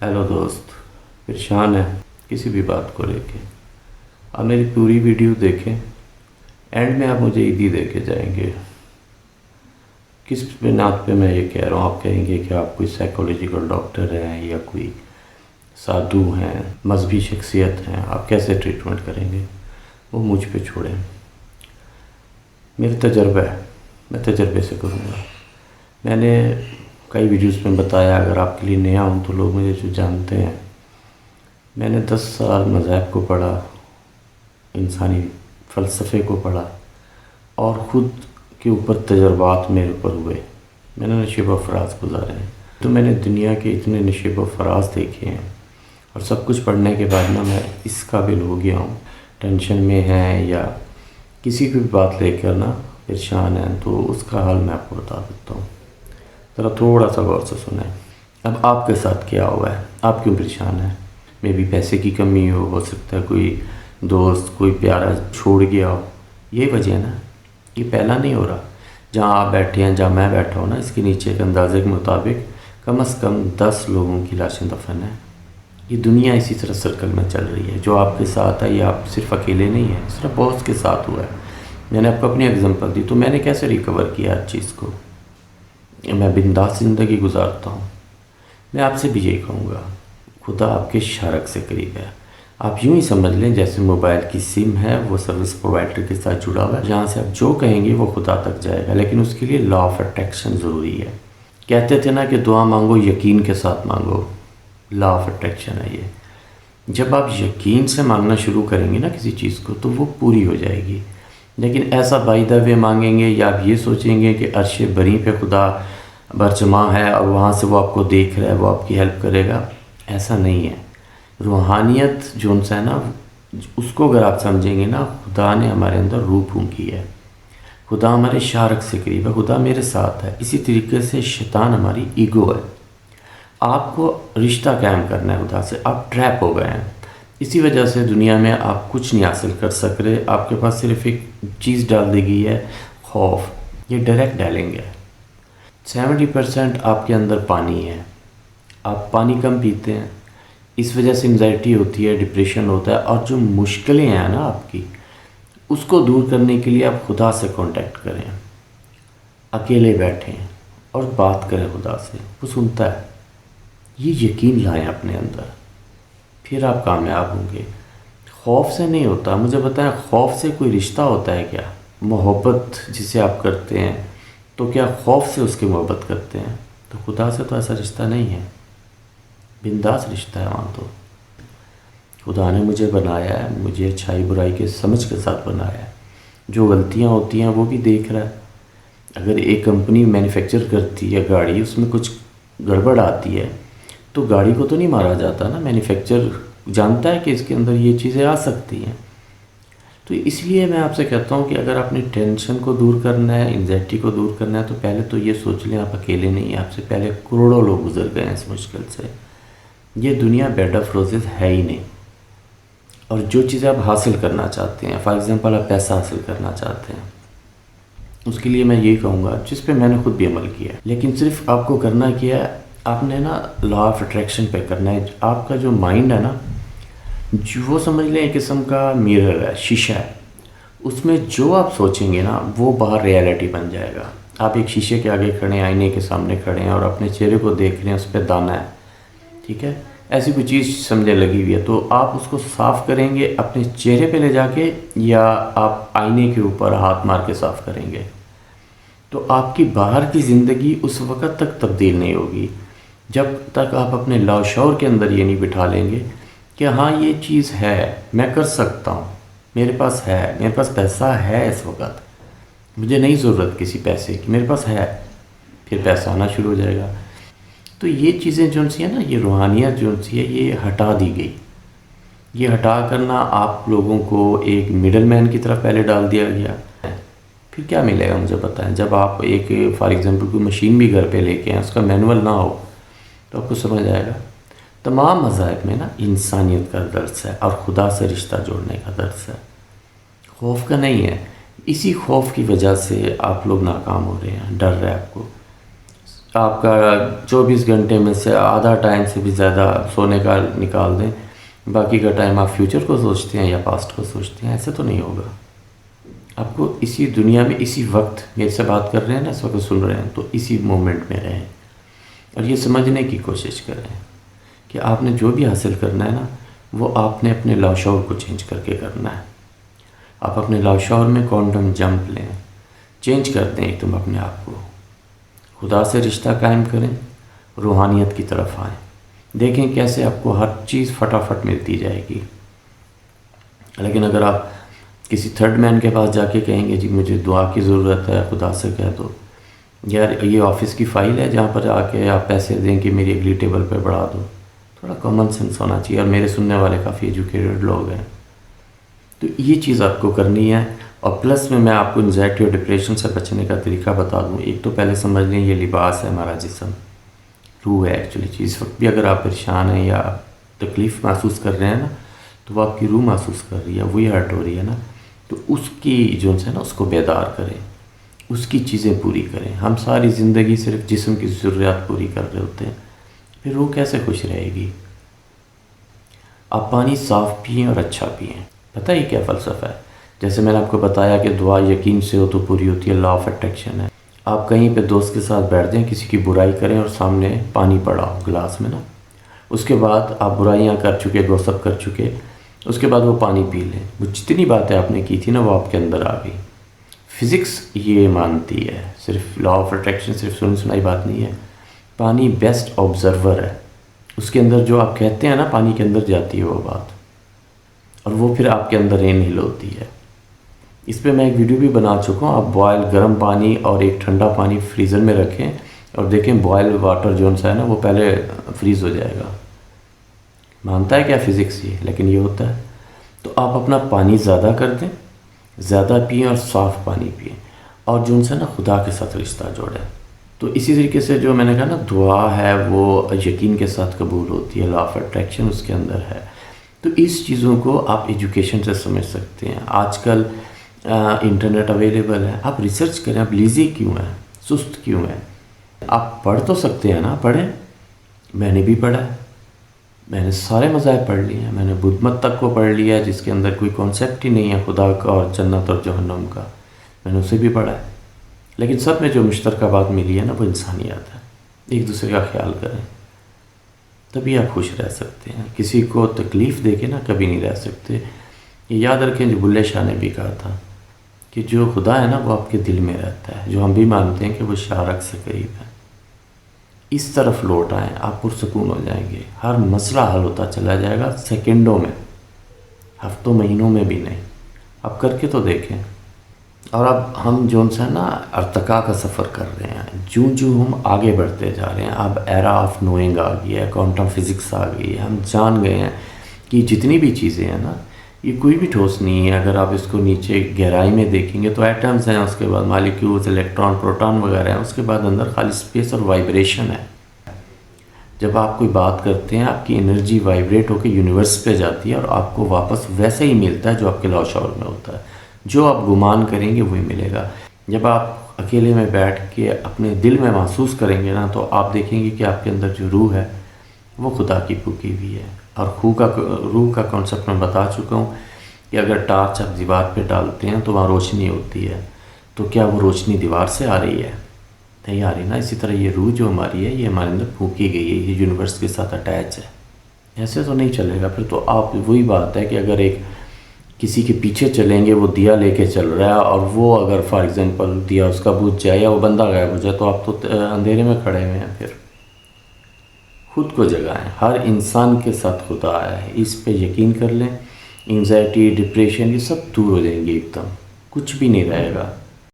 Hello दोस्त, परेशान है किसी भी बात को लेके। आप मेरी पूरी वीडियो देखें, एंड में आप मुझे ईदी दे के जाएंगे। किस बिनात पे मैं ये कह रहा हूँ, आप कहेंगे कि आप कोई साइकोलॉजिकल डॉक्टर हैं या कोई साधु हैं, मजहबी शख्सियत हैं, आप कैसे ट्रीटमेंट करेंगे, वो मुझ पे छोड़ें। मेरा तजर्बा है, मैं तजर्बे से करूँगा। मैंने कई वीडियोस में बताया, अगर आपके लिए नया हूँ तो लोग मुझे जो जानते हैं, मैंने 10 साल मज़हब को पढ़ा, इंसानी फ़लसफ़े को पढ़ा और ख़ुद के ऊपर तजर्बात मेरे ऊपर हुए। मैंने नशेब व फराज गुजारे हैं, तो मैंने दुनिया के इतने नशेब व फराज देखे हैं और सब कुछ पढ़ने के बाद ना मैं इस काबिल हो गया हूँ। टेंशन में है या किसी की भी बात लेकर ना परेशान है तो उसका हाल मैं आपको बता देता हूँ, ज़रा थोड़ा सा गौर से सुनें। अब आपके साथ क्या हुआ है, आप क्यों परेशान हैं? मे भी पैसे की कमी हो सकता है कोई दोस्त कोई प्यारा छोड़ गया हो, यही वजह है ना। ये पहला नहीं हो रहा। जहाँ आप बैठे हैं, जहाँ मैं बैठा हूँ ना, इसके नीचे के अंदाजे के मुताबिक कम से कम 10 लोगों की लाशें दफन है। ये दुनिया इसी तरह सर्कल में चल रही है। जो आपके साथ है ये आप सिर्फ अकेले नहीं हैं, इस तरह बहुत के साथ हुआ है। मैंने आपको अपनी एग्जांपल दी, तो मैंने कैसे रिकवर किया हर चीज़ को। मैं बिंदास ज़िंदगी गुजारता हूँ। मैं आपसे भी यही कहूँगा, खुदा आपके शारक से करीब है। आप यूँ ही समझ लें जैसे मोबाइल की सिम है, वो सर्विस प्रोवाइडर के साथ जुड़ा हुआ है, जहाँ से आप जो कहेंगे वो खुदा तक जाएगा। लेकिन उसके लिए लॉ ऑफ अट्रैक्शन ज़रूरी है। कहते थे ना कि दुआ मांगो यकीन के साथ मांगो, लॉ ऑफ अट्रैक्शन है ये। जब आप यकीन से मांगना शुरू करेंगे ना किसी चीज़ को, तो वो पूरी हो जाएगी। लेकिन ऐसा बाय द वे मांगेंगे या आप ये सोचेंगे कि अर्श बरी पे खुदा बरजमा है और वहाँ से वो आपको देख रहा है, वो आपकी हेल्प करेगा, ऐसा नहीं है। रूहानियत जो उनसे है ना, उसको अगर आप समझेंगे ना, खुदा ने हमारे अंदर रूह फूंकी है, खुदा हमारे शारक से करीब है, खुदा मेरे साथ है। इसी तरीके से शैतान हमारी ईगो है। आपको रिश्ता कायम करना है खुदा से, आप ट्रैप हो गए हैं। इसी वजह से दुनिया में आप कुछ नहीं हासिल कर सक रहे। आपके पास सिर्फ एक चीज़ डाल दी गई है, खौफ। ये डायरेक्ट डालेंगे। 70% आपके अंदर पानी है, आप पानी कम पीते हैं, इस वजह से एंजाइटी होती है, डिप्रेशन होता है। और जो मुश्किलें हैं ना आपकी, उसको दूर करने के लिए आप खुदा से कांटेक्ट करें, अकेले बैठें और बात करें खुदा से, वो सुनता है। ये यकीन लाएं अपने अंदर, फिर आप कामयाब होंगे। खौफ से नहीं होता। मुझे बताएं, खौफ से कोई रिश्ता होता है क्या? मोहब्बत जिसे आप करते हैं, तो क्या खौफ से उसकी मोहब्बत करते हैं? तो खुदा से तो ऐसा रिश्ता नहीं है, बिंदास रिश्ता है वहाँ। तो खुदा ने मुझे बनाया है, मुझे अच्छाई बुराई के समझ के साथ बनाया है। जो गलतियाँ होती हैं वो भी देख रहा है। अगर एक कंपनी मैन्युफैक्चर करती है गाड़ी, उसमें कुछ गड़बड़ आती है, तो गाड़ी को तो नहीं मारा जाता ना। मैन्युफैक्चर जानता है कि इसके अंदर ये चीज़ें आ सकती हैं। तो इसलिए मैं आपसे कहता हूँ कि अगर आपने टेंशन को दूर करना है, एंजाइटी को दूर करना है, तो पहले तो ये सोच लें आप अकेले नहीं हैं। आपसे पहले करोड़ों लोग गुजर गए हैं इस मुश्किल से। ये दुनिया बेड ऑफ रोजेज़ है ही नहीं। और जो चीज़ें आप हासिल करना चाहते हैं, फॉर एग्ज़ाम्पल आप पैसा हासिल करना चाहते हैं, उसके लिए मैं यही कहूँगा, जिस पे मैंने खुद भी अमल किया है। लेकिन सिर्फ आपको करना क्या है, आपने ना लॉ ऑफ अट्रैक्शन पे करना है। आपका जो माइंड है ना, जो वो समझ लें एक किस्म का मिरर है, शीशा है। उसमें जो आप सोचेंगे ना, वो बाहर रियलिटी बन जाएगा। आप एक शीशे के आगे खड़े हैं, आईने के सामने खड़े हैं और अपने चेहरे को देख रहे हैं, उस पर दाना है, ठीक है, ऐसी कोई चीज़ समझे लगी हुई है, तो आप उसको साफ़ करेंगे अपने चेहरे पे ले जाके, या आप आईने के ऊपर हाथ मार के साफ़ करेंगे, तो आपकी बाहर की ज़िंदगी उस वक़्त तक तब्दील नहीं होगी जब तक आप अपने लाशौर के अंदर ये नहीं बिठा लेंगे कि हाँ ये चीज़ है, मैं कर सकता हूँ, मेरे पास है, मेरे पास पैसा है, इस वक्त मुझे नहीं ज़रूरत किसी पैसे की, मेरे पास है। फिर पैसा आना शुरू हो जाएगा। तो ये चीज़ें जो सी है ना, ये रूहानियत जो सी है, ये हटा दी गई। ये हटा करना आप लोगों को एक मिडल मैन की तरफ पहले डाल दिया गया। फिर क्या मिलेगा मुझे बताएं। जब आप एक फॉर एग्ज़ाम्पल कोई मशीन भी घर पे लेके आए, उसका मैनुअल ना हो, तो आपको समझ आएगा। तमाम मज़ाहिब में ना इंसानियत का दर्स है और खुदा से रिश्ता जोड़ने का दर्स है, खौफ का नहीं है। इसी खौफ की वजह से आप लोग नाकाम हो रहे हैं, डर रहे हैं आपको। آپ کا 24 گھنٹے میں سے آدھا ٹائم سے بھی زیادہ سونے کا نکال دیں، باقی کا ٹائم آپ فیوچر کو سوچتے ہیں یا پاسٹ کو سوچتے ہیں، ایسے تو نہیں ہوگا۔ آپ کو اسی دنیا میں اسی وقت، میرے سے بات کر رہے ہیں نا، اس وقت سن رہے ہیں، تو اسی مومنٹ میں رہیں اور یہ سمجھنے کی کوشش کریں کہ آپ نے جو بھی حاصل کرنا ہے نا، وہ آپ نے اپنے لاشعور کو چینج کر کے کرنا ہے۔ آپ اپنے لاشعور میں کوانٹم جمپ لیں، چینج کر دیں ایک دم اپنے آپ کو، خدا سے رشتہ قائم کریں، روحانیت کی طرف آئیں، دیکھیں کیسے آپ کو ہر چیز فٹافٹ ملتی جائے گی۔ لیکن اگر آپ کسی تھرڈ مین کے پاس جا کے کہیں گے جی مجھے دعا کی ضرورت ہے، خدا سے کہہ دو، یار یہ آفس کی فائل ہے جہاں پر آ کے آپ پیسے دیں کہ میری اگلی ٹیبل پہ بڑھا دو، تھوڑا کامن سینس ہونا چاہیے۔ اور میرے سننے والے کافی ایجوکیٹڈ لوگ ہیں، تو یہ چیز آپ کو کرنی ہے۔ اور پلس میں آپ کو انزائٹی اور ڈپریشن سے بچنے کا طریقہ بتا دوں۔ ایک تو پہلے سمجھ لیں یہ لباس ہے، ہمارا جسم، روح ہے ایکچولی چیز۔ اس وقت بھی اگر آپ پریشان ہیں یا تکلیف محسوس کر رہے ہیں نا، تو وہ آپ کی روح محسوس کر رہی ہے، وہی ہرٹ ہو رہی ہے نا، تو اس کی جو ہے نا اس کو بیدار کریں، اس کی چیزیں پوری کریں۔ ہم ساری زندگی صرف جسم کی ضروریات پوری کر رہے ہوتے ہیں، پھر روح کیسے خوش رہے گی؟ آپ پانی صاف پئیں اور اچھا پئیں۔ پتہ ہی کیا فلسفہ ہے؟ جیسے میں نے آپ کو بتایا کہ دعا یقین سے ہو تو پوری ہوتی ہے، لا آف اٹریکشن ہے۔ آپ کہیں پہ دوست کے ساتھ بیٹھ جائیں، کسی کی برائی کریں اور سامنے پانی پڑا ہو گلاس میں نا، اس کے بعد آپ برائیاں کر چکے، گوسپ کر چکے، اس کے بعد وہ پانی پی لیں، وہ جتنی باتیں آپ نے کی تھی نا وہ آپ کے اندر آ گئی۔ فزکس یہ مانتی ہے، صرف لا آف اٹریکشن صرف سنائی بات نہیں ہے، پانی بیسٹ آبزرور ہے، اس کے اندر جو آپ کہتے ہیں نا پانی کے اندر جاتی ہے وہ بات، اور وہ پھر آپ کے اندر انہیل ہوتی ہے۔ اس پہ میں ایک ویڈیو بھی بنا چکا ہوں۔ آپ بوائل گرم پانی اور ایک ٹھنڈا پانی فریزر میں رکھیں اور دیکھیں بوائل واٹر جو ہے نا وہ پہلے فریز ہو جائے گا۔ مانتا ہے کیا فزکس یہ، لیکن یہ ہوتا ہے۔ تو آپ اپنا پانی زیادہ کر دیں، زیادہ پئیں اور صاف پانی پئیں، اور جو ان سے نا خدا کے ساتھ رشتہ جوڑیں۔ تو اسی طریقے سے جو میں نے کہا نا دعا ہے وہ یقین کے ساتھ قبول ہوتی ہے، لا آف اٹریکشن اس کے اندر ہے۔ تو اس چیزوں کو آپ ایجوکیشن سے سمجھ سکتے ہیں۔ آج کل انٹرنیٹ اویلیبل ہے، آپ ریسرچ کریں، آپ لیزی کیوں ہیں، سست کیوں ہیں؟ آپ پڑھ تو سکتے ہیں نا، پڑھیں۔ میں نے بھی پڑھا ہے، میں نے سارے مذاہب پڑھ لیے ہیں، میں نے بدھ مت تک کو پڑھ لیا ہے جس کے اندر کوئی کانسیپٹ ہی نہیں ہے خدا کا اور جنت اور جہنم کا، میں نے اسے بھی پڑھا ہے۔ لیکن سب میں جو مشترکہ بات ملی ہے نا وہ انسانیت ہے، ایک دوسرے کا خیال کریں، تبھی آپ خوش رہ سکتے ہیں۔ کسی کو تکلیف دے کے نا کبھی نہیں رہ سکتے۔ یہ یاد رکھیں جو بلے شاہ نے بھی کہا تھا کہ جو خدا ہے نا وہ آپ کے دل میں رہتا ہے، جو ہم بھی مانتے ہیں کہ وہ شارک سے قریب ہے۔ اس طرف لوٹ آئیں، آپ پرسکون ہو جائیں گے، ہر مسئلہ حل ہوتا چلا جائے گا سیکنڈوں میں، ہفتوں مہینوں میں بھی نہیں۔ آپ کر کے تو دیکھیں۔ اور اب ہم جو ہے نا ارتقاء کا سفر کر رہے ہیں، جو ہم آگے بڑھتے جا رہے ہیں، اب ایرا آف نوئنگ آ گئی ہے، کوانٹم فزکس آ گئی ہے، ہم جان گئے ہیں کہ جتنی بھی چیزیں ہیں نا یہ کوئی بھی ٹھوس نہیں ہے۔ اگر آپ اس کو نیچے گہرائی میں دیکھیں گے تو ایٹمز ہیں، اس کے بعد مالیکیولز، الیکٹران، پروٹون وغیرہ ہیں، اس کے بعد اندر خالی سپیس اور وائبریشن ہے۔ جب آپ کوئی بات کرتے ہیں آپ کی انرجی وائبریٹ ہو کے یونیورس پہ جاتی ہے اور آپ کو واپس ویسا ہی ملتا ہے جو آپ کے لاشعور میں ہوتا ہے۔ جو آپ گمان کریں گے وہی ملے گا۔ جب آپ اکیلے میں بیٹھ کے اپنے دل میں محسوس کریں گے نا تو آپ دیکھیں گے کہ آپ کے اندر جو روح ہے وہ خدا کی پھوکی ہوئی ہے۔ اور روح کا کانسیپٹ میں بتا چکا ہوں کہ اگر ٹارچ آپ دیوار پہ ڈالتے ہیں تو وہاں روشنی ہوتی ہے، تو کیا وہ روشنی دیوار سے آ رہی ہے؟ نہیں آ رہی نا۔ اسی طرح یہ روح جو ہماری ہے یہ ہمارے اندر پھونکی گئی ہے، یہ یونیورس کے ساتھ اٹیچ ہے۔ ایسے تو نہیں چلے گا پھر تو۔ آپ وہی بات ہے کہ اگر ایک کسی کے پیچھے چلیں گے، وہ دیا لے کے چل رہا ہے، اور وہ اگر فار ایگزامپل دیا اس کا بجھ جائے یا وہ بندہ غائب ہو جائے تو آپ تو اندھیرے میں کھڑے ہوئے ہیں۔ پھر خود کو جگائیں، ہر انسان کے ساتھ خدا ہے، اس پہ یقین کر لیں، انزائٹی، ڈپریشن یہ سب دور ہو جائیں گے ایک دم، کچھ بھی نہیں رہے گا۔